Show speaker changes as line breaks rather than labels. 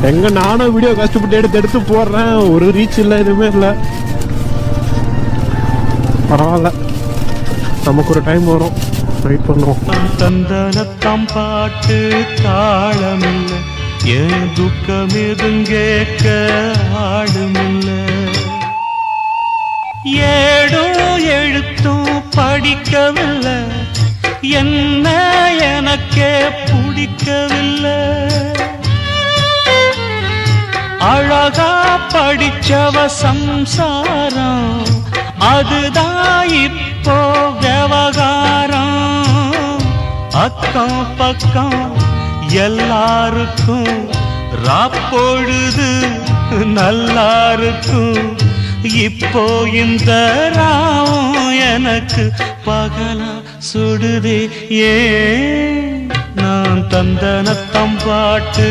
எங்க நானும் வீடியோ கஷ்டப்பட்டு எடுத்து போடுறேன், ஒரு ரீச் இல்லை, எதுவுமே இல்லை. பரவாயில்ல, நமக்கு ஒரு டைம் வரும், வெயிட் பண்ணுவோம்.
தந்தனத்தாம் பாட்டு தாளமில்லை, என் துக்கம் எதுவும் கேட்க ஆளுமில்லை. ஏடும் எழுத்தும் படிக்கவில்லை, என்ன எனக்கே பிடிக்கவில்லை. அழகா படிச்சவ சம்சாரம், அதுதான் இப்போ விவகாரம். அக்கம் பக்கம் எல்லாருக்கும் ராப்பொழுது நல்லா இருக்கும். இப்போ இந்த ராவும் எனக்கு பகலா சுடுதே. ஏன் நான் தந்தனத்தம் பாட்டு